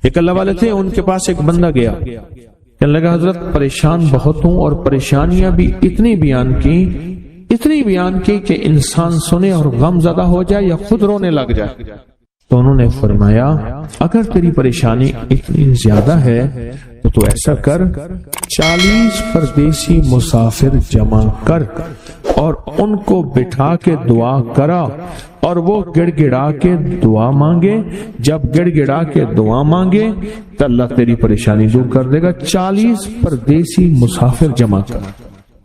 ایک اللہ والے تھے، ان کے پاس ایک بندہ گیا، کہنے لگا حضرت پریشان بہت ہوں، اور پریشانیاں بھی اتنی بیان کی کہ انسان سنے اور غم زدہ ہو جائے یا خود رونے لگ جائے۔ تو انہوں نے فرمایا اگر تیری پریشانی اتنی زیادہ ہے تو ایسا کر، 40 پردیسی مسافر جمع کر اور ان کو بٹھا کے دعا کرا، اور وہ گڑ گڑا کے دعا مانگے۔ جب گڑ گڑا کے دعا مانگے تو اللہ تیری پریشانی دور کر دے گا۔ 40 پردیسی مسافر جمع کر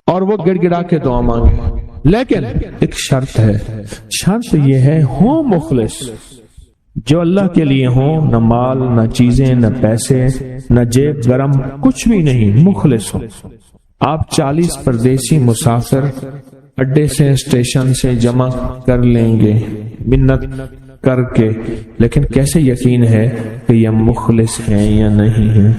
اور وہ گڑ گڑا کے دعا مانگے، لیکن ایک شرط ہے، شرط یہ ہے ہو مخلص، جو اللہ کے لیے ہوں، نہ مال نہ چیزیں نہ پیسے نہ جیب گرم، کچھ بھی نہیں، مخلص ہو۔ آپ 40 پردیسی مسافر اڈے سے اسٹیشن سے جمع کر لیں گے منت کر کے، لیکن کیسے یقین ہے کہ یہ مخلص ہیں یا نہیں ہیں؟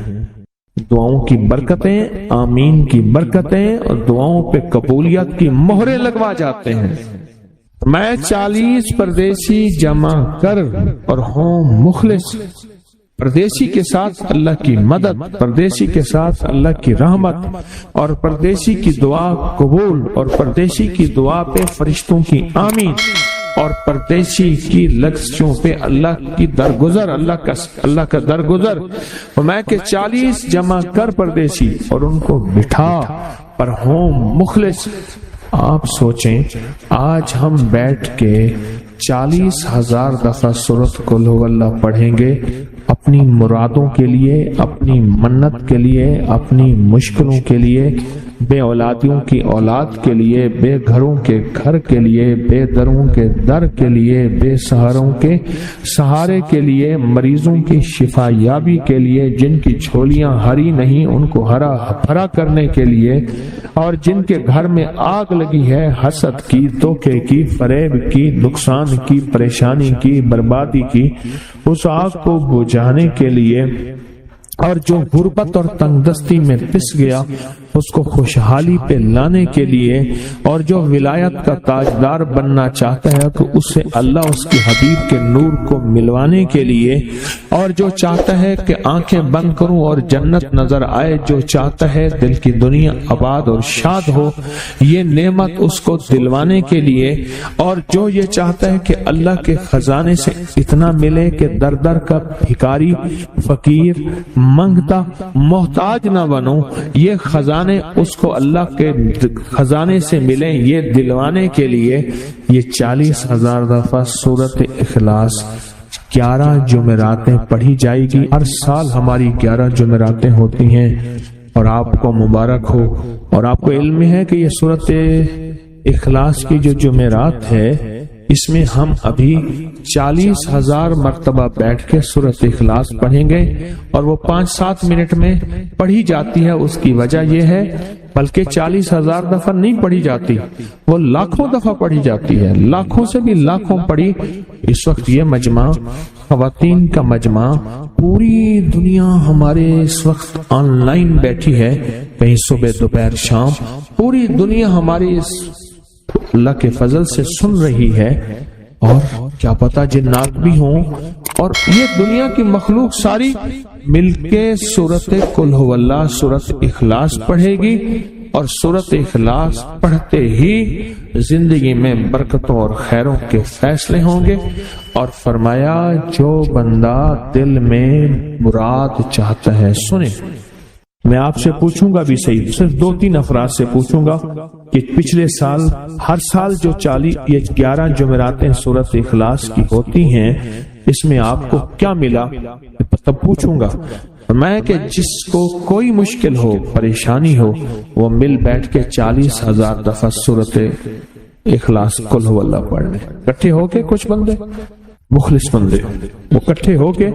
دعاؤں کی برکتیں، آمین کی برکتیں اور دعاؤں پہ قبولیت کی مہریں لگوا جاتے ہیں۔ میں 40 پردیسی جمع کر اور ہوں مخلص، پردیسی کے ساتھ اللہ کی مدد، پردیسی کے ساتھ اللہ کی رحمت، اور پردیسی کی دعا قبول، اور پردیسی کی دعا پہ فرشتوں کی آمین، اور پردیسی کی لفظوں پہ اللہ کی درگزر، اللہ کا درگزر۔ میں کہ 40 جمع کر پردیسی اور ان کو بٹھا پر ہوں مخلص۔ آپ سوچیں آج ہم بیٹھ کے 40,000 دفعہ سورۃ قل ہو اللہ پڑھیں گے، اپنی مرادوں کے لیے، اپنی منت کے لیے، اپنی مشکلوں کے لیے، بے اولادیوں کی اولاد کے لیے، بے گھروں کے گھر کے لیے، بے دروں کے در کے لیے، بے سہاروں کے سہارے کے لیے، مریضوں کی شفا یابی کے لیے، جن کی جھولیاں ہری نہیں ان کو ہرا بھرا کرنے کے لیے، اور جن کے گھر میں آگ لگی ہے حسد کی، دھوکے کی، فریب کی، نقصان کی، پریشانی کی، بربادی کی، اس آگ کو بجھانے کے لیے، اور جو غربت اور تنگ دستی میں پس گیا اس کو خوشحالی پہ لانے کے لیے، اور جو ولایت کا تاجدار بننا چاہتا ہے تو اسے اللہ اس کی حبیب کے نور کو ملوانے کے لیے، اور جو چاہتا ہے کہ آنکھیں بند کروں اور جنت نظر آئے، جو چاہتا ہے دل کی دنیا آباد اور شاد ہو، یہ نعمت اس کو دلوانے کے لیے، اور جو یہ چاہتا ہے کہ اللہ کے خزانے سے اتنا ملے کہ در در کا بھکاری، فقیر، منگتا، محتاج نہ بنو، یہ خزانے اس کو اللہ کے خزانے سے ملے، یہ دلوانے کے لیے یہ 40,000 دفعہ سورۃ اخلاص 11 جمعراتیں پڑھی جائے گی۔ ہر سال ہماری 11 جمعراتیں ہوتی ہیں، اور آپ کو مبارک ہو، اور آپ کو علم ہے کہ یہ سورۃ اخلاص کی جو جمعرات ہے اس میں ہم ابھی 40,000 مرتبہ بیٹھ کے سورۃ اخلاص پڑھیں گے، اور وہ 5-7 منٹ میں پڑھی جاتی ہے۔ اس کی وجہ یہ ہے بلکہ 40,000 دفعہ نہیں پڑھی جاتی، وہ لاکھوں دفعہ پڑھی جاتی ہے، لاکھوں سے بھی لاکھوں پڑھی۔ اس وقت یہ مجمع، خواتین کا مجمع، پوری دنیا ہمارے اس وقت آن لائن بیٹھی ہے، کہیں صبح دوپہر شام، پوری دنیا ہماری اس اللہ کے فضل سے سن رہی ہے، اور کیا پتا جنات بھی ہوں، اور یہ دنیا کی مخلوق ساری مل کے سورۃ قل ہو اللہ، سورۃ اخلاص پڑھے گی، اور سورۃ اخلاص پڑھتے ہی زندگی میں برکتوں اور خیروں کے فیصلے ہوں گے۔ اور فرمایا جو بندہ دل میں مراد چاہتا ہے سنے۔ میں آپ سے پوچھوں گا بھی صحیح، صرف 2-3 افراد سے پوچھوں گا کہ پچھلے سال، ہر سال جو 11 جمعراتیں سورۃ اخلاص کی ہوتی ہیں، اس میں آپ کو کیا ملا؟ تب پوچھوں گا میں کہ جس کو کوئی مشکل ہو، پریشانی ہو، وہ مل بیٹھ کے 40,000 دفعہ سورۃ اخلاص قل ہو اللہ پڑھ لیں، اکٹھے ہو کے۔ کچھ بندے مخلص بندے وہ اکٹھے ہو کے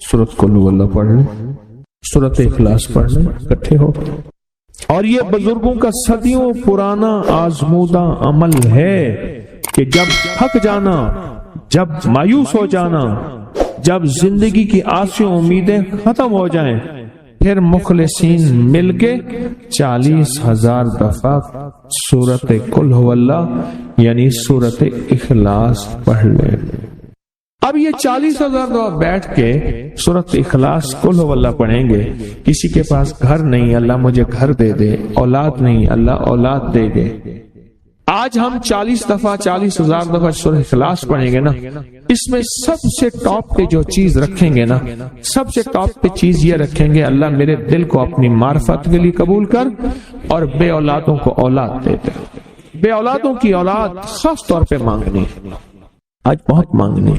سورۃ قل ہو اللہ پڑھ لیں، سورۃ اخلاص پڑھنے اکٹھے ہو۔ اور یہ بزرگوں کا صدیوں پرانا آزمودہ عمل ہے کہ جب تھک جانا، جب مایوس ہو جانا، جب زندگی کی آسیں امیدیں ختم ہو جائیں، پھر مخلصین مل کے 40,000 دفعہ سورۃ قل ہو اللہ یعنی سورۃ اخلاص پڑھ لیں۔ اب یہ 40,000 دفعہ بیٹھ کے سورۃ اخلاص قل هو اللہ پڑھیں گے. کسی کے پاس گھر نہیں، اللہ مجھے گھر دے دے. اولاد نہیں، اللہ اولاد دے دے. آج ہم 40,000 دفعہ سورۃ اخلاص پڑھیں گے نا، اس میں سب سے ٹاپ پہ جو چیز رکھیں گے نا، سب سے ٹاپ پہ چیز یہ رکھیں گے، اللہ میرے دل کو اپنی معرفت کے لیے قبول کر اور بے اولادوں کو اولاد دے دے. بے اولادوں کی اولاد خاص طور پہ مانگنی، آج بہت مانگنی.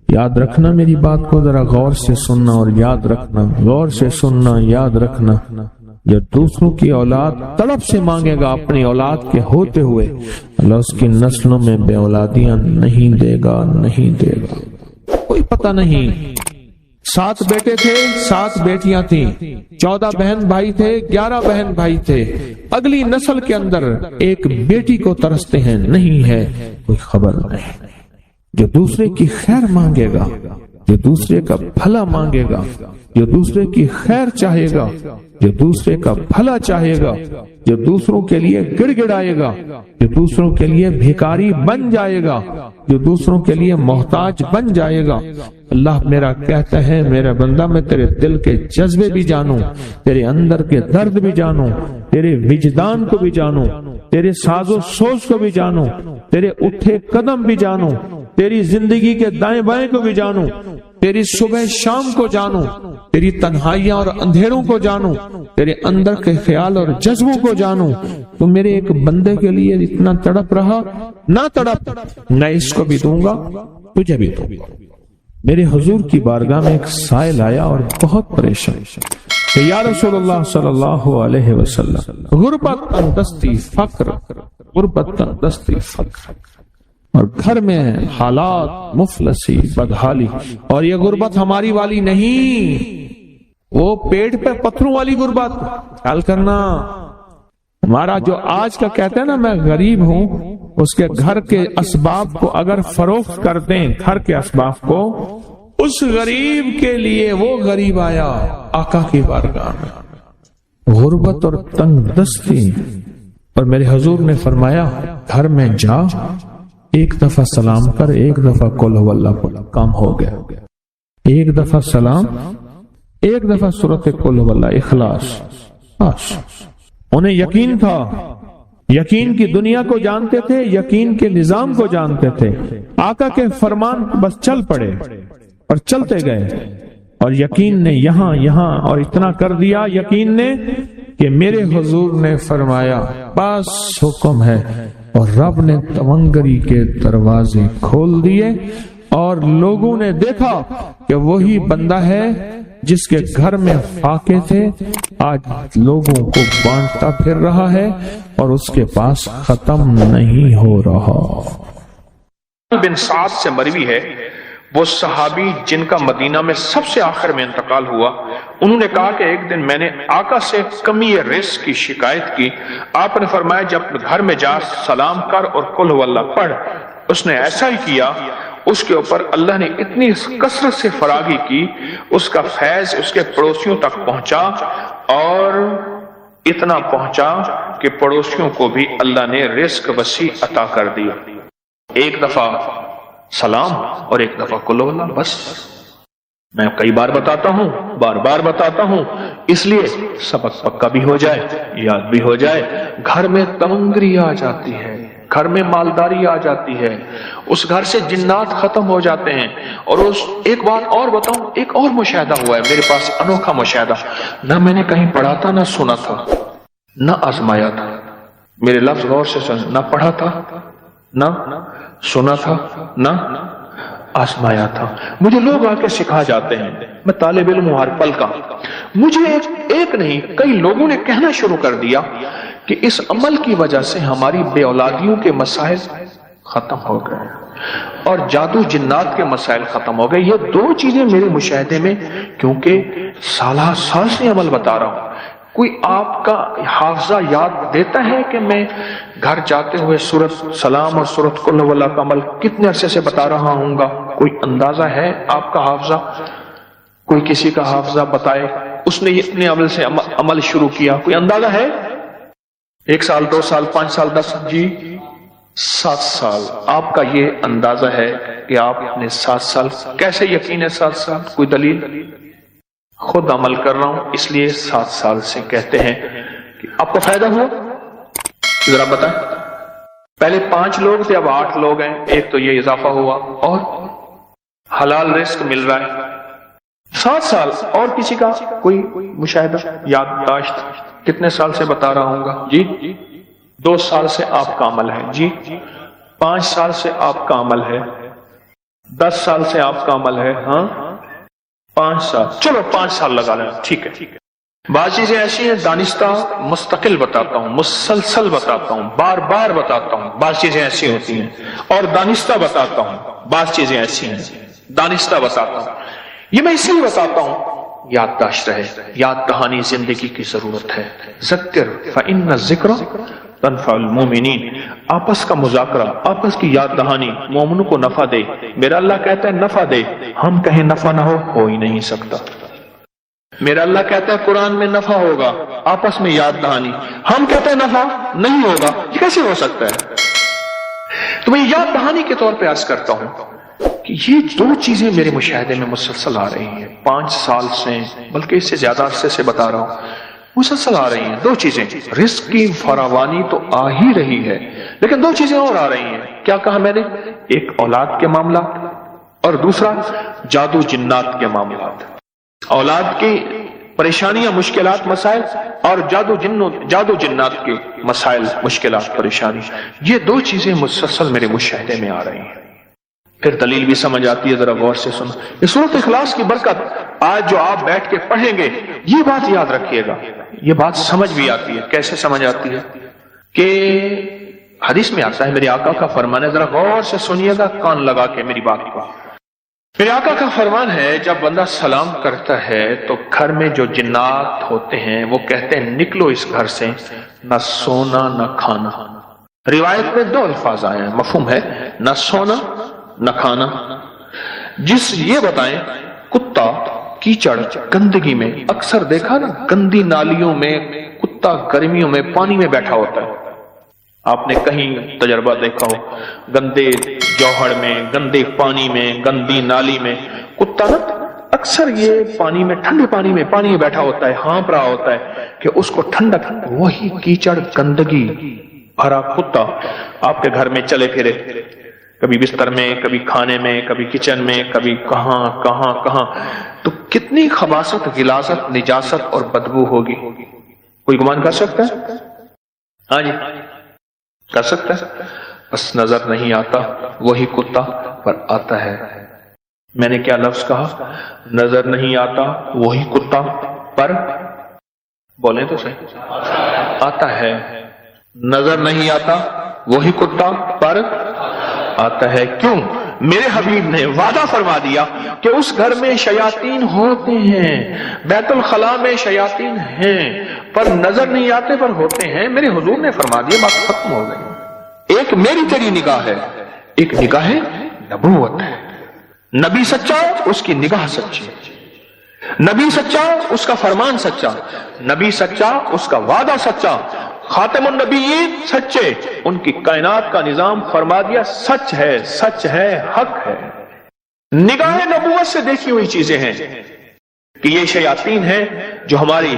یاد رکھنا میری بات کو ذرا غور سے سننا اور یاد رکھنا، غور سے سننا، یاد رکھنا. جو دوسروں کی اولاد تڑپ سے مانگے گا اپنی اولاد کے ہوتے ہوئے، اللہ اس کی نسلوں میں بے اولادیاں نہیں دے گا، نہیں دے گا. کوئی پتہ نہیں، 7 بیٹے تھے، 7 بیٹیاں تھیں، 14 بہن بھائی تھے، 11 بہن بھائی تھے. اگلی نسل کے اندر ایک بیٹی کو ترستے ہیں، نہیں ہے، کوئی خبر نہیں. جو دوسرے کی خیر مانگے گا، جو دوسرے کا بھلا مانگے گا، جو دوسرے کی خیر چاہے گا، جو دوسرے کا بھلا چاہے گا، جو دوسروں کے لیے گڑ گڑائے گا، جو دوسروں کے لیے بھیکاری بن جائے گا، جو دوسروں کے لیے محتاج بن جائے گا. اللہ میرا کہتا ہے میرا بندہ میں تیرے دل کے جذبے بھی جانوں، تیرے اندر کے درد بھی جانوں، تیرے وجدان کو بھی جانوں، تیرے ساز و سوچ کو بھی جانوں، تیرے اٹھے قدم بھی جانوں، تیری زندگی کے دائیں بائیں کو بھی جانوں، تیری صبح شام کو جانوں، تیری تنہائیاں اور اندھیروں کو جانوں، تیرے اندر کے خیال اور جذبوں کو جانوں. تو میرے ایک بندے کے لیے اتنا تڑپ رہا، نہ تڑپ، میں اس کو بھی دوں گا، تجھے بھی دوں گا. میرے حضور کی بارگاہ میں ایک سائل آیا اور بہت پریشان کہ یا رسول اللہ صلی اللہ علیہ وسلم، غربت اندستی فقر، غربت اندستی فقر، اور گھر میں حالات مفلسی بدحالی. اور یہ غربت ہماری والی نہیں، وہ پیٹ پہ پتھروں والی غربت. خیال کرنا، ہمارا جو آج کا کہتے ہیں نا میں غریب ہوں، اس کے گھر کے اسباب کو اگر فروخت کر دیں، گھر کے اسباب کو، اس غریب کے لیے وہ غریب آیا آقا کی بارگاہ میں، غربت اور تنگ دستی. اور میرے حضور نے فرمایا گھر میں جا، ایک دفعہ سلام کر، ایک دفعہ قل هو اللہ پڑھ، کام ہو گیا. ایک دفعہ سلام، ایک دفعہ سورۃ قل هو اللہ اخلاص. انہیں یقین تھا، یقین کی دنیا کو جانتے تھے، یقین کے نظام کو جانتے تھے. آقا کے فرمان بس چل پڑے اور چلتے گئے، اور یقین نے یہاں اور اتنا کر دیا یقین نے کہ میرے حضور نے فرمایا بس حکم ہے، اور رب نے تمنگری کے دروازے کھول دیے، اور لوگوں نے دیکھا کہ وہی بندہ ہے جس کے گھر میں فاقے تھے، آج لوگوں کو بانٹتا پھر رہا ہے اور اس کے پاس ختم نہیں ہو رہا. بن سعد سے مروی ہے، وہ صحابی جن کا مدینہ میں سب سے آخر میں انتقال ہوا، انہوں نے کہا کہ ایک دن میں نے آقا سے کمی رزق کی شکایت کی. آپ نے فرمایا جب گھر میں جا سلام کر اور قل هو اللہ پڑھ. اس نے ایسا ہی کیا، اس کے اوپر اللہ نے اتنی کثرت سے فراغی کی، اس کا فیض اس کے پڑوسیوں تک پہنچا، اور اتنا پہنچا کہ پڑوسیوں کو بھی اللہ نے رزق وسیع عطا کر دیا. ایک دفعہ سلام اور ایک دفعہ قل هو اللہ. بس میں کئی بار بتاتا ہوں، بار بار بتاتا ہوں، اس لیے سبق پکا بھی ہو جائے، یاد بھی ہو جائے. گھر میں تمنگری آ جاتی ہے، گھر میں مالداری آ جاتی ہے، اس گھر سے جنات ختم ہو جاتے ہیں. اور ایک بات اور بتاؤں، ایک اور مشاہدہ ہوا ہے میرے پاس، انوکھا مشاہدہ. نہ میں نے کہیں پڑھا تھا، نہ سنا تھا، نہ آزمایا تھا. میرے لفظ غور سے سن، نہ پڑھا تھا، نہ سنا تھا، نہ آزمایا تھا. مجھے لوگ آ کے سکھا جاتے ہیں، میں طالب علم ہوں ہر پل کا. مجھے ایک نہیں کئی لوگوں نے کہنا شروع کر دیا کہ اس عمل کی وجہ سے ہماری بے اولادیوں کے مسائل ختم ہو گئے اور جادو جنات کے مسائل ختم ہو گئے. یہ دو چیزیں میرے مشاہدے میں، کیونکہ سالہ سال سے عمل بتا رہا ہوں. کوئی آپ کا حافظہ یاد دیتا ہے کہ میں گھر جاتے ہوئے سورۃ سلام اور سورۃ قل هو اللہ کا عمل کتنے عرصے سے بتا رہا ہوں گا؟ کوئی اندازہ ہے آپ کا حافظہ؟ کوئی کسی کا حافظہ بتائے اس نے اتنے عمل سے عمل شروع کیا، کوئی اندازہ ہے؟ 1 سال 2 سال 5 سال 10؟ جی 7 سال آپ کا یہ اندازہ ہے کہ آپ نے 7 سال کیسے یقین ہے 7 سال؟ کوئی دلیل؟ خود عمل کر رہا ہوں اس لیے 7 سال سے کہتے ہیں کہ آپ کو فائدہ ہوا؟ ذرا بتائیں. پہلے 5 لوگ تھے اب 8 لوگ ہیں، ایک تو یہ اضافہ ہوا اور حلال رزق مل رہا ہے. 7 سال اور کسی کا کوئی مشاہدہ یادداشت؟ کتنے سال سے بتا رہا ہوں گا جی؟ 2 سال سے آپ کا عمل ہے جی، 5 سال سے آپ کا عمل ہے، 10 سال سے آپ کا عمل ہے، ہاں 5 سال، چلو 5 سال لگا لیں، ٹھیک ہے. بعض چیزیں ایسی ہیں دانستہ مستقل بتاتا ہوں، مسلسل بتاتا ہوں، بار بار بتاتا ہوں. بعض چیزیں ایسی ہوتی ہیں اور دانستہ بتاتا ہوں، بعض چیزیں ایسی ہیں دانستہ بتاتا ہوں. یہ میں اس لیے بتاتا ہوں یادداشت رہے. یاد دہانی زندگی کی ضرورت ہے. ذکر فإن الذکر تنفع المؤمنین. آپس کا مذاکرہ، آپس کی یاد دہانی مومنوں کو نفع دے. میرا اللہ کہتا ہے نفع دے، ہم کہیں نفع نہ ہو ہی نہیں سکتا. میرا اللہ کہتا ہے قرآن میں نفع ہوگا، آپس میں یاد دہانی، ہم کہتے ہیں نفع نہیں ہوگا، یہ کیسے ہو سکتا ہے؟ تو میں یاد دہانی کے طور پہ عرض کرتا ہوں کہ یہ 2 چیزیں میرے مشاہدے میں مسلسل آ رہی ہیں. 5 سال سے، بلکہ اس سے زیادہ عرصے سے بتا رہا ہوں، مسلسل آ رہی ہیں 2 چیزیں. رزق کی فراوانی تو آ ہی رہی ہے، لیکن 2 چیزیں اور آ رہی ہیں. کیا کہا میں نے؟ ایک اولاد کے معاملات اور دوسرا جادو جنات کے معاملات. اولاد کی پریشانیاں، مشکلات، مسائل، اور جادو جنات کے مسائل، مشکلات، پریشانی. یہ 2 چیزیں مسلسل میرے مشاہدے میں آ رہی ہیں. پھر دلیل بھی سمجھ آتی ہے، ذرا غور سے سنو. یہ سورۃ اخلاص کی برکت آج جو آپ بیٹھ کے پڑھیں گے، یہ بات یاد رکھیے گا. یہ بات سمجھ بھی آتی ہے. کیسے سمجھ آتی ہے؟ کہ حدیث میں آتا ہے، میرے آقا کا فرمان ہے، ذرا غور سے سنیے گا کان لگا کے میری بات کو. میرے آقا کا فرمان ہے جب بندہ سلام کرتا ہے تو گھر میں جو جنات ہوتے ہیں وہ کہتے ہیں نکلو اس گھر سے، نہ سونا نہ کھانا. روایت میں 2 الفاظ آئے ہیں، مفہوم ہے نہ سونا نہ کھانا. یہ بتائیں کتا کیچڑ گندگی میں، اکثر دیکھا نا گندی نالیوں میں کتا گرمیوں میں پانی میں بیٹھا ہوتا ہے. آپ نے کہیں تجربہ دیکھا ہو، گندے جوہر میں، گندے پانی میں، گندی نالی میں کتا نا اکثر یہ پانی میں، ٹھنڈے پانی میں بیٹھا ہوتا ہے، ہانپ رہا ہوتا ہے کہ اس کو ٹھنڈک. وہی کیچڑ گندگی بھرا کتا آپ کے گھر میں چلے پھرے، کبھی بستر میں، کبھی کھانے میں، کبھی کچن میں، کبھی کہاں کہاں کہاں. تو کتنی خباثت، غلاظت، نجاست اور بدبو ہوگی. کوئی گمان کر سکتا ہے؟ ہاں جی کر سکتا ہے. بس نظر نہیں آتا وہی کتا پر آتا ہے. میں نے کیا لفظ کہا؟ نظر نہیں آتا وہی کتا پر، بولیں تو صحیح، آتا ہے. نظر نہیں آتا وہی کتا پر آتا ہے. کیوں؟ میرے حبیب نے وعدہ فرما دیا کہ اس گھر میں شیاطین ہوتے ہیں، بیت الخلاء میں شیاطین ہیں، پر نظر نہیں آتے پر ہوتے ہیں. میرے حضور نے فرما دیا، بات ختم ہو گئی. ایک میری تیری نگاہ ہے، ایک نگاہ نبوت ہے. نبی سچا، اس کی نگاہ سچی. نبی سچا، اس کا فرمان سچا. نبی سچا، اس کا وعدہ سچا. خاتم النبیین سچے، ان کی کائنات کا نظام فرما دیا سچ ہے، سچ ہے، حق ہے. نگاہ نبوت سے دیکھی ہوئی چیزیں ہیں کہ یہ شیاطین ہیں جو ہماری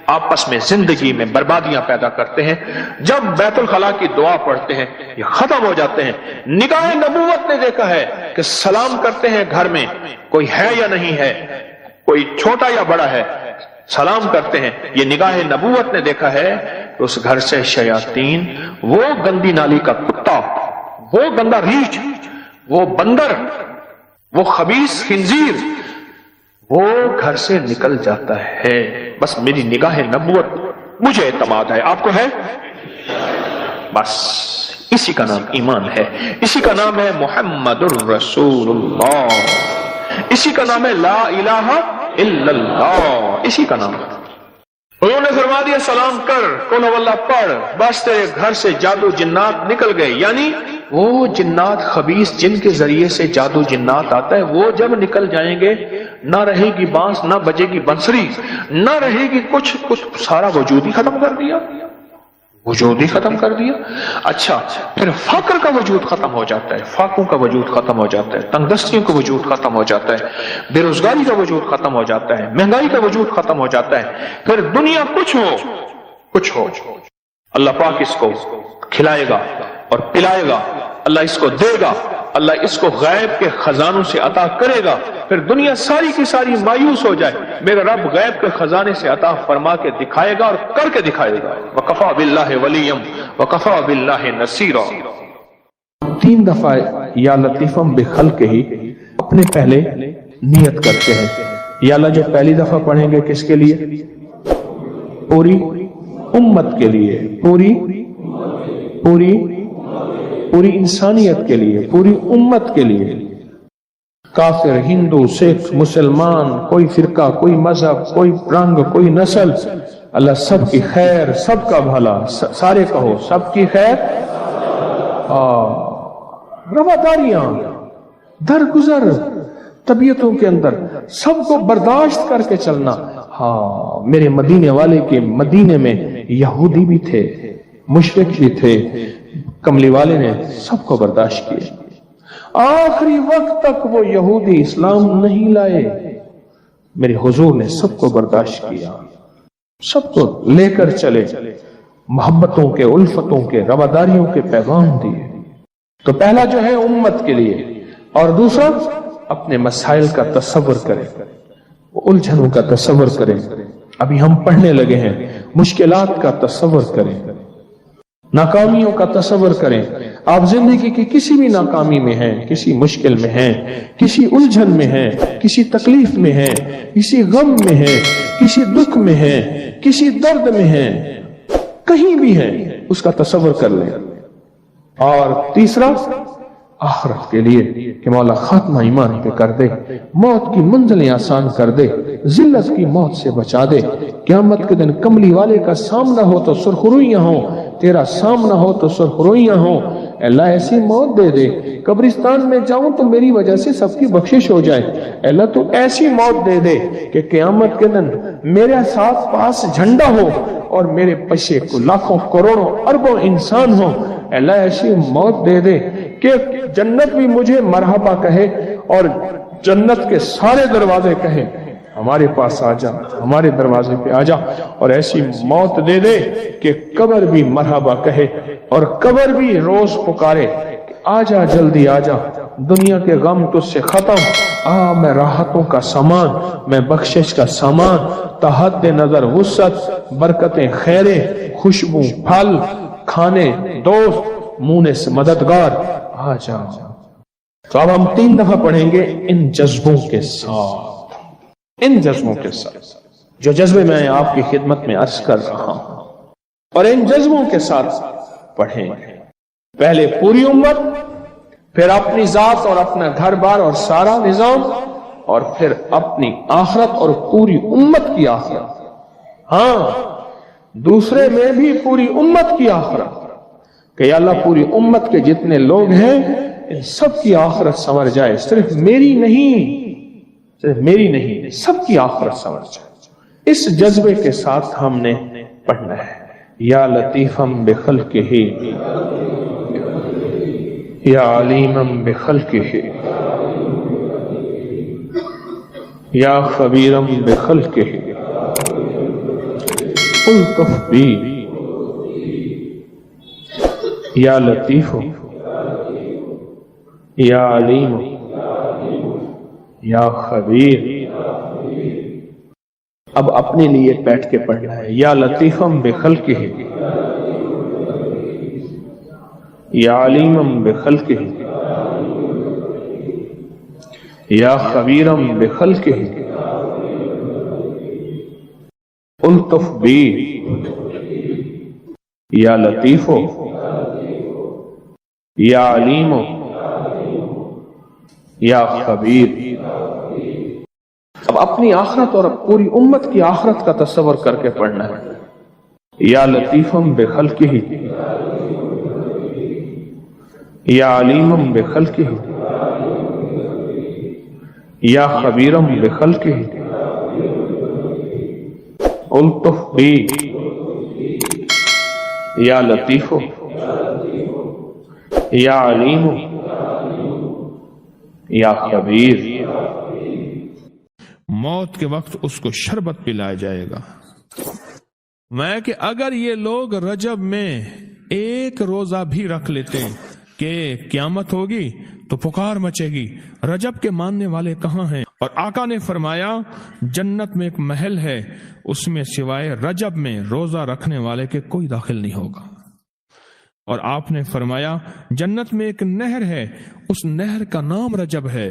آپس میں زندگی میں بربادیاں پیدا کرتے ہیں. جب بیت الخلاء کی دعا پڑھتے ہیں یہ ختم ہو جاتے ہیں. نگاہ نبوت نے دیکھا ہے کہ سلام کرتے ہیں گھر میں، کوئی ہے یا نہیں ہے، کوئی چھوٹا یا بڑا ہے، سلام کرتے ہیں. یہ نگاہ نبوت نے دیکھا ہے کہ اس گھر سے شیاطین، وہ گندی نالی کا کتا، وہ گندا ریچھ، وہ بندر، وہ خبیث خنزیر، وہ گھر سے نکل جاتا ہے. بس میری نگاہ نبوت، مجھے اعتماد ہے. آپ کو ہے؟ بس اسی کا نام ایمان ہے، اسی کا نام ہے محمد الرسول اللہ، اسی کا نام ہے لا الہ الا اللہ، اسی کا نام ہے. انہوں نے فرما دیا سلام کر، قل هو اللہ پڑھ، بس تیرے گھر سے جادو جنات نکل گئے. یعنی وہ جنات، خبیث جن کے ذریعے سے جادو جنات آتا ہے، وہ جب نکل جائیں گے نہ رہے گی بانس، نہ بجے گی بنسری، نہ رہے گی کچھ، سارا وجود ہی ختم کر دیا. وجود ہی ختم کر دیا. اچھا پھر فقر کا وجود ختم ہو جاتا ہے، فاقوں کا وجود ختم ہو جاتا ہے، تنگ دستیوں کا وجود ختم ہو جاتا ہے، بے روزگاری کا وجود ختم ہو جاتا ہے، مہنگائی کا وجود ختم ہو جاتا ہے. پھر دنیا کچھ ہو اللہ پاک اس کو کھلائے گا اور پلائے گا، اللہ اس کو دے گا، اللہ اس کو غیب کے خزانوں سے عطا کرے گا. پھر دنیا ساری کی ساری مایوس ہو جائے، میرا رب غیب کے خزانے سے عطا فرما کے دکھائے گا اور کر کے دکھائے گا. وَكَفَى بِاللَّهِ وَلِيًّا وَكَفَى بِاللَّهِ نَصِيرًا. 3 دفعہ یا لطیفم بخلقہ ہی اپنے پہلے نیت کرتے ہیں. یا اللہ جو پہلی دفعہ پڑھیں گے کس کے لیے؟ پوری امت کے لیے، پوری انسانیت کے لیے، پوری امت کے لیے. کافر، ہندو، سکھ، مسلمان، کوئی فرقہ، کوئی مذہب، کوئی رنگ، کوئی نسل، اللہ سب کی خیر، سب کا بھلا، سارے کہو سب کی خیر. رواداریاں درگزر طبیعتوں کے اندر سب کو برداشت کر کے چلنا. ہاں میرے مدینے والے کے مدینے میں یہودی بھی تھے، مشرک بھی تھے، کملی والے نے سب کو برداشت کیا. آخری وقت تک وہ یہودی اسلام نہیں لائے، میرے حضور نے سب کو برداشت کیا، سب کو لے کر چلے، محبتوں کے، الفتوں کے، رواداریوں کے پیغام دیے. تو پہلا جو ہے امت کے لیے، اور دوسرا اپنے مسائل کا تصور کریں، الجھنوں کا تصور کریں. ابھی ہم پڑھنے لگے ہیں، مشکلات کا تصور کریں، ناکامیوں کا تصور کریں. آپ زندگی کی کسی بھی ناکامی میں ہیں، کسی مشکل میں ہیں، کسی الجھن میں ہیں، کسی تکلیف میں ہیں، کسی غم میں ہیں، کسی دکھ میں ہیں، کسی درد میں ہیں، کہیں بھی ہیں، اس کا تصور کر لیں. اور تیسرا آخرت کے لیے کہ مولا خاتمہ ایمان پہ کر دے، موت کی منزلیں آسان کر دے، ذلت کی موت سے بچا دے. قیامت کے دن کملی والے کا سامنا ہو تو سرخرویاں ہوں، تیرا سامنا ہو تو سرخرویاں ہوں. اللہ ایسی موت دے دے، قبرستان میں جاؤں تو میری وجہ سے سب کی بخشش ہو جائے. اللہ تو ایسی موت دے دے کہ قیامت کے دن میرے ساتھ پاس جھنڈا ہو اور میرے پیچھے کو لاکھوں کروڑوں اربوں انسان ہو. اللہ ایسی موت دے دے کہ جنت بھی مجھے مرحبا کہے اور جنت کے سارے دروازے کہیں ہمارے پاس آ جا، ہمارے دروازے پہ آ جا. اور ایسی موت دے دے کہ قبر بھی مرحبا کہے اور قبر بھی روز پکارے کہ آ جا، جلدی آ جا، دنیا کے غم تجھ سے ختم، آ میں راحتوں کا سامان، میں بخشش کا سامان، تحت نظر وسعت، برکتیں، خیریں، خوشبو، پھل، کھانے، دوست، مونے سے مددگار، آ جا. تو اب ہم 3 دفعہ پڑھیں گے ان جذبوں کے ساتھ، ان جذبوں کے ساتھ جو جذبے میں آپ کی خدمت میں عرض کر رہا ہوں، اور ان جذبوں کے ساتھ پڑھیں. پہلے پوری امت، پھر اپنی ذات اور اپنا گھر بار اور سارا نظام، اور پھر اپنی آخرت اور پوری امت کی آخرت. ہاں دوسرے میں بھی پوری امت کی آخرت کہ یا اللہ پوری امت کے جتنے لوگ ہیں ان سب کی آخرت سنور جائے، صرف میری نہیں، سب کی آخرت سنور جائے. اس جذبے کے ساتھ ہم نے پڑھنا ہے. یا لطیفم بخلقہ یا علیمم بخلقہ یا خبیرم بخلقہ الطف بی یا لطیف یا علیم یا خبیر. اب اپنے لیے بیٹھ کے پڑھنا ہے. یا لطیفم بخلقہ یا علیمم بخلقہ یا خبیرم بخلقہ الطف بی یا لطیف یا علیم یا خبیر. اب اپنی آخرت اور پوری امت کی آخرت کا تصور کر کے پڑھنا ہے. یا لطیفم بخلقہ یا علیمم بخلقہ یا خبیرم بخلقہ الطف بی یا لطیف یا علیم یا خبیر. موت کے وقت اس کو شربت پلایا جائے گا. میں کہ اگر یہ لوگ رجب میں ایک روزہ بھی رکھ لیتے کہ قیامت ہوگی تو پکار مچے گی، رجب کے ماننے والے کہاں ہیں؟ اور آقا نے فرمایا جنت میں ایک محل ہے، اس میں سوائے رجب میں روزہ رکھنے والے کے کوئی داخل نہیں ہوگا. اور آپ نے فرمایا جنت میں ایک نہر ہے، اس نہر کا نام رجب ہے،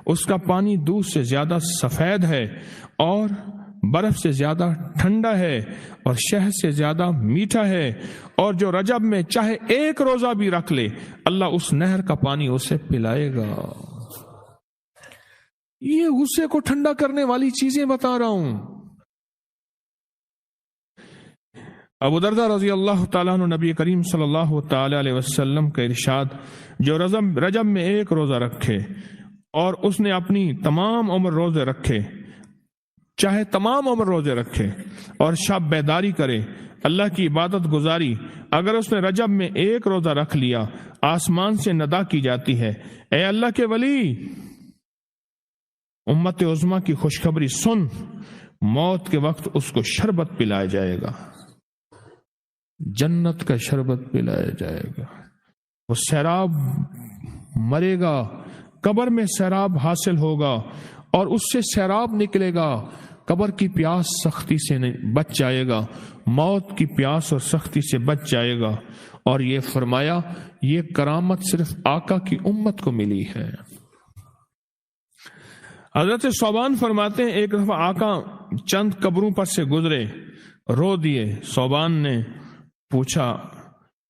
اس کا پانی دودھ سے زیادہ سفید ہے اور برف سے زیادہ ٹھنڈا ہے اور شہد سے زیادہ میٹھا ہے، اور جو رجب میں چاہے ایک روزہ بھی رکھ لے اللہ اس نہر کا پانی اسے پلائے گا. یہ غصے کو ٹھنڈا کرنے والی چیزیں بتا رہا ہوں. ابو درداء رضی اللہ تعالیٰ عنہ نبی کریم صلی اللہ تعالی علیہ وسلم کا ارشاد، جو رجب میں ایک روزہ رکھے اور اس نے اپنی تمام عمر روزے رکھے، چاہے تمام عمر روزے رکھے اور شب بیداری کرے، اللہ کی عبادت گزاری، اگر اس نے رجب میں ایک روزہ رکھ لیا آسمان سے ندا کی جاتی ہے، اے اللہ کے ولی، امت عظمیٰ کی خوشخبری سن، موت کے وقت اس کو شربت پلایا جائے گا، جنت کا شربت پلایا جائے گا. وہ سیراب مرے گا، قبر میں سیراب حاصل ہوگا اور اس سے سیراب نکلے گا، قبر کی پیاس سختی سے بچ جائے گا، موت کی پیاس اور سختی سے بچ جائے گا. اور یہ فرمایا یہ کرامت صرف آقا کی امت کو ملی ہے. حضرت صوبان فرماتے ہیں ایک دفعہ آقا چند قبروں پر سے گزرے، رو دیے. صوبان نے پوچھا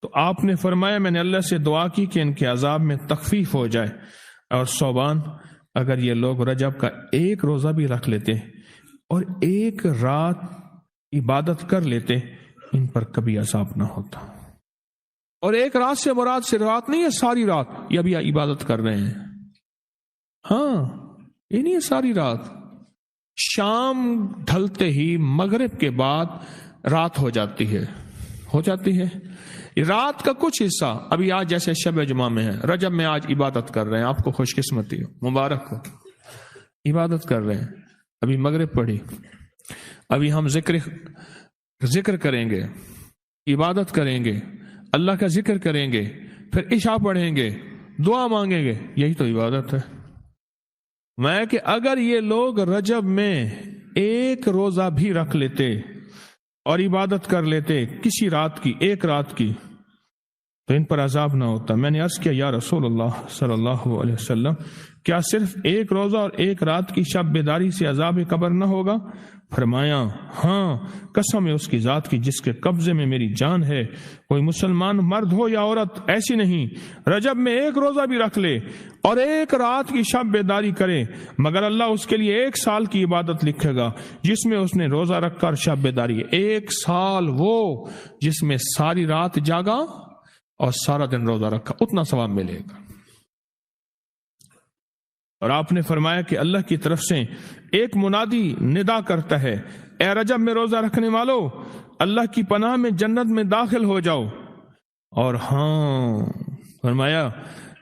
تو آپ نے فرمایا میں نے اللہ سے دعا کی کہ ان کے عذاب میں تخفیف ہو جائے. اور صوبان اگر یہ لوگ رجب کا ایک روزہ بھی رکھ لیتے اور ایک رات عبادت کر لیتے ان پر کبھی عذاب نہ ہوتا. اور ایک رات سے مراد صرف رات نہیں ہے، ساری رات یہ ابھی عبادت کر رہے ہیں. ہاں یہ نہیں ہے ساری رات، شام ڈھلتے ہی مغرب کے بعد رات ہو جاتی ہے رات کا کچھ حصہ. ابھی آج جیسے شب جمعہ میں ہے، رجب میں آج عبادت کر رہے ہیں، آپ کو خوش قسمتی ہو، مبارک ہو، عبادت کر رہے ہیں. ابھی مغرب پڑھی، ابھی ہم ذکر کریں گے، عبادت کریں گے، اللہ کا ذکر کریں گے، پھر عشاء پڑھیں گے، دعا مانگیں گے، یہی تو عبادت ہے. میں کہ اگر یہ لوگ رجب میں ایک روزہ بھی رکھ لیتے اور عبادت کر لیتے کسی رات کی، ایک رات کی، تو ان پر عذاب نہ ہوتا. میں نے عرض کیا یا رسول اللہ صلی اللہ علیہ وسلم، کیا صرف ایک روزہ اور ایک رات کی شب بیداری سے عذاب قبر نہ ہوگا؟ فرمایا ہاں، قسم ہے اس کی ذات کی جس کے قبضے میں میری جان ہے، کوئی مسلمان مرد ہو یا عورت ایسی نہیں رجب میں ایک روزہ بھی رکھ لے اور ایک رات کی شب بیداری کرے مگر اللہ اس کے لیے 1 سال کی عبادت لکھے گا جس میں اس نے روزہ رکھ کر شب بیداری. 1 سال وہ جس میں ساری رات جاگا اور سارا دن روزہ رکھا، اتنا ثواب ملے گا. اور آپ نے فرمایا کہ اللہ کی طرف سے ایک منادی ندا کرتا ہے، اے رجب میں روزہ رکھنے والو، اللہ کی پناہ میں جنت میں داخل ہو جاؤ. اور ہاں فرمایا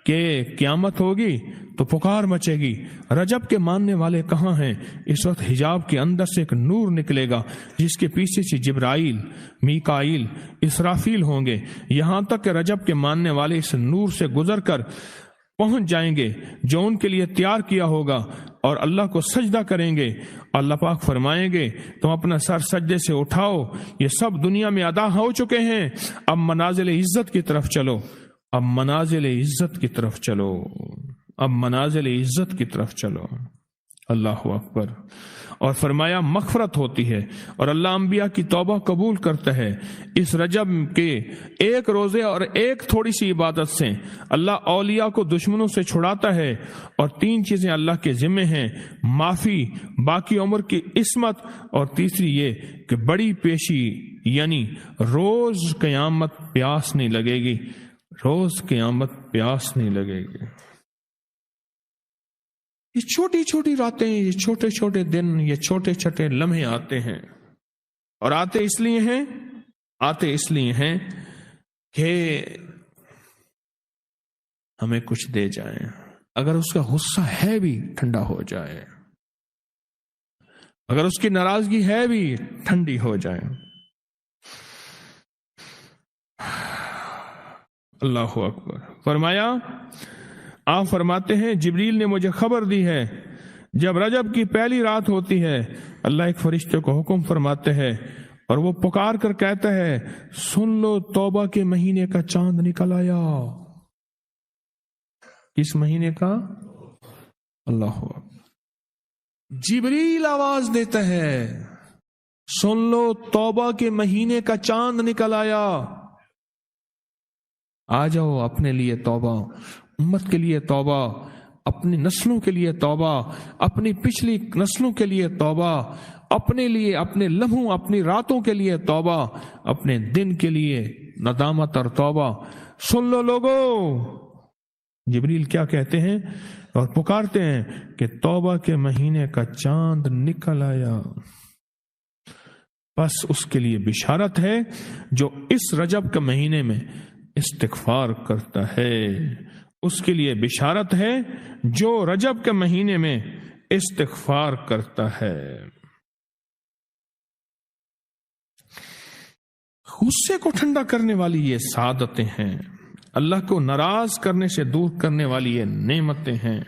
کہ قیامت ہوگی تو پکار مچے گی، رجب کے ماننے والے کہاں ہیں؟ اس وقت حجاب کے اندر سے ایک نور نکلے گا جس کے پیچھے سے جبرائیل، میکائیل، اسرافیل ہوں گے، یہاں تک کہ رجب کے ماننے والے اس نور سے گزر کر پہنچ جائیں گے جو ان کے لیے تیار کیا ہوگا اور اللہ کو سجدہ کریں گے. اللہ پاک فرمائیں گے تم اپنا سر سجدے سے اٹھاؤ، یہ سب دنیا میں ادا ہو چکے ہیں، اب منازل عزت کی طرف چلو، اب منازل عزت کی طرف چلو، اب منازل عزت کی طرف چلو. اللہ اکبر. اور فرمایا مغفرت ہوتی ہے اور اللہ انبیاء کی توبہ قبول کرتا ہے. اس رجب کے ایک روزے اور ایک تھوڑی سی عبادت سے اللہ اولیاء کو دشمنوں سے چھڑاتا ہے. اور 3 چیزیں اللہ کے ذمہ ہیں، معافی، باقی عمر کی عصمت، اور تیسری یہ کہ بڑی پیشی، یعنی روز قیامت پیاس نہیں لگے گی، روز قیامت پیاس نہیں لگے گی. یہ چھوٹی چھوٹی راتیں، یہ چھوٹے چھوٹے دن، یہ چھوٹے چھوٹے لمحے آتے ہیں، اور آتے اس لیے ہیں کہ ہمیں کچھ دے جائیں، اگر اس کا غصہ ہے بھی ٹھنڈا ہو جائے، اگر اس کی ناراضگی ہے بھی ٹھنڈی ہو جائے۔ اللہ اکبر۔ فرمایا، آپ فرماتے ہیں جبریل نے مجھے خبر دی ہے جب رجب کی پہلی رات ہوتی ہے اللہ ایک فرشتے کو حکم فرماتے ہیں اور وہ پکار کر کہتا ہے سن لو توبہ کے مہینے کا چاند نکل آیا۔ کس مہینے کا؟ اللہ اکبر۔ جبریل آواز دیتا ہے سن لو توبہ کے مہینے کا چاند نکل آیا، آ جاؤ اپنے لیے توبہ، امت کے لیے توبہ، اپنی نسلوں کے لیے توبہ، اپنی پچھلی نسلوں کے لیے توبہ، اپنے لیے، اپنے لمحوں، اپنی راتوں کے لیے توبہ، اپنے دن کے لیے ندامت اور توبہ۔ سن لو لوگو، جبریل کیا کہتے ہیں اور پکارتے ہیں کہ توبہ کے مہینے کا چاند نکل آیا۔ بس اس کے لیے بشارت ہے جو اس رجب کے مہینے میں استغفار کرتا ہے، اس کے لیے بشارت ہے جو رجب کے مہینے میں استغفار کرتا ہے۔ غصے کو ٹھنڈا کرنے والی یہ سعادتیں ہیں، اللہ کو ناراض کرنے سے دور کرنے والی یہ نعمتیں ہیں۔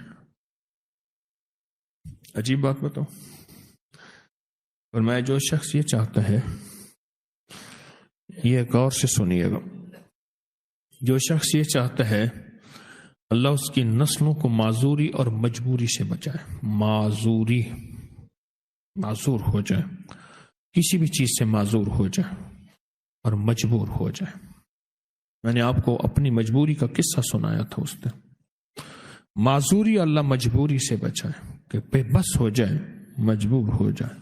عجیب بات بتاؤ، فرمایا جو شخص یہ چاہتا ہے، یہ غور سے سنیے گا، جو شخص یہ چاہتا ہے اللہ اس کی نسلوں کو معذوری اور مجبوری سے بچائے، معذور ہو جائے، کسی بھی چیز سے معذور ہو جائے اور مجبور ہو جائے۔ میں نے آپ کو اپنی مجبوری کا قصہ سنایا تھا، اس دن معذوری اللہ مجبوری سے بچائے کہ بے بس ہو جائے، مجبور ہو جائے۔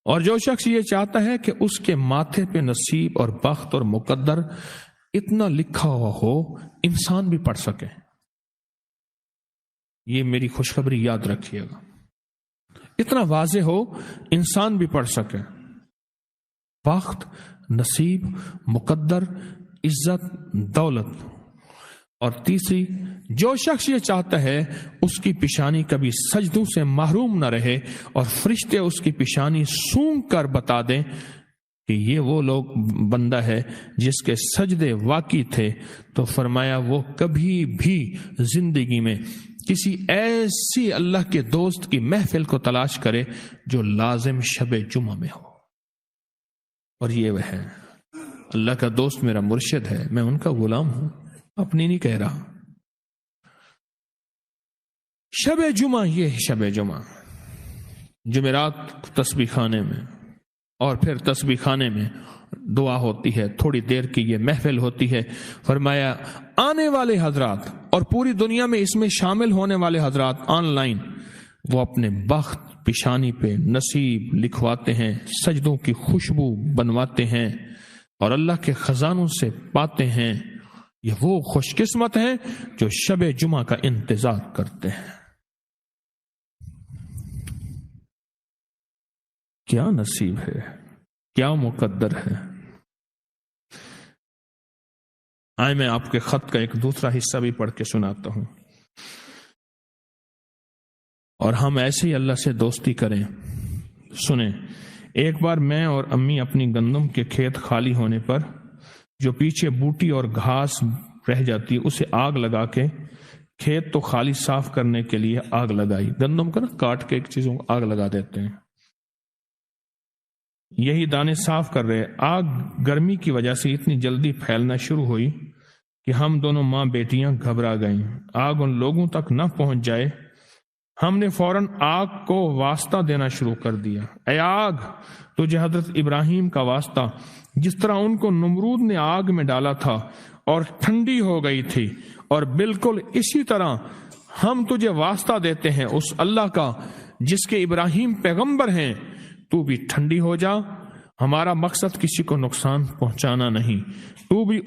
اور جو شخص یہ چاہتا ہے کہ اس کے ماتھے پہ نصیب اور بخت اور مقدر اتنا لکھا ہوا ہو انسان بھی پڑھ سکے، یہ میری خوشخبری یاد رکھیے گا، اتنا واضح ہو انسان بھی پڑھ سکے، بخت، نصیب، مقدر، عزت، دولت۔ اور تیسری، جو شخص یہ چاہتا ہے اس کی پیشانی کبھی سجدوں سے محروم نہ رہے اور فرشتے اس کی پیشانی سونگ کر بتا دیں کہ یہ وہ لوگ بندہ ہے جس کے سجدے واقعی تھے، تو فرمایا وہ کبھی بھی زندگی میں کسی ایسی اللہ کے دوست کی محفل کو تلاش کرے جو لازم شب جمعہ میں ہو۔ اور یہ وہ ہے، اللہ کا دوست میرا مرشد ہے، میں ان کا غلام ہوں، اپنی نہیں کہہ رہا۔ شب جمعہ، یہ شب جمعہ، جمعرات تسبیح خانے میں، اور پھر تسبیح خانے میں دعا ہوتی ہے، تھوڑی دیر کی یہ محفل ہوتی ہے۔ فرمایا آنے والے حضرات اور پوری دنیا میں اس میں شامل ہونے والے حضرات آن لائن، وہ اپنے بخت پیشانی پہ نصیب لکھواتے ہیں، سجدوں کی خوشبو بنواتے ہیں اور اللہ کے خزانوں سے پاتے ہیں۔ یہ وہ خوش قسمت ہیں جو شب جمعہ کا انتظار کرتے ہیں۔ کیا نصیب ہے، کیا مقدر ہے۔ آئے میں آپ کے خط کا ایک دوسرا حصہ بھی پڑھ کے سناتا ہوں، اور ہم ایسے ہی اللہ سے دوستی کریں۔ سنیں، ایک بار میں اور امی اپنی گندم کے کھیت خالی ہونے پر جو پیچھے بوٹی اور گھاس رہ جاتی اسے آگ لگا کے، کھیت تو خالی صاف کرنے کے لیے آگ لگائی، گندم کا نا کاٹ کے ایک چیزوں کو آگ لگا دیتے ہیں، یہی دانے صاف کر رہے۔ آگ گرمی کی وجہ سے اتنی جلدی پھیلنا شروع ہوئی کہ ہم دونوں ماں بیٹیاں گھبرا گئیں، آگ ان لوگوں تک نہ پہنچ جائے۔ ہم نے فوراً آگ کو واسطہ دینا شروع کر دیا، اے آگ تجھے حضرت ابراہیم کا واسطہ، جس طرح ان کو نمرود نے آگ میں ڈالا تھا اور ٹھنڈی ہو گئی تھی، اور بالکل اسی طرح ہم تجھے واسطہ دیتے ہیں اس اللہ کا جس کے ابراہیم پیغمبر ہیں، تو بھی ٹھنڈی ہو جا۔ ہمارا مقصد کسی کو نقصان پہنچانا نہیں، تو بھی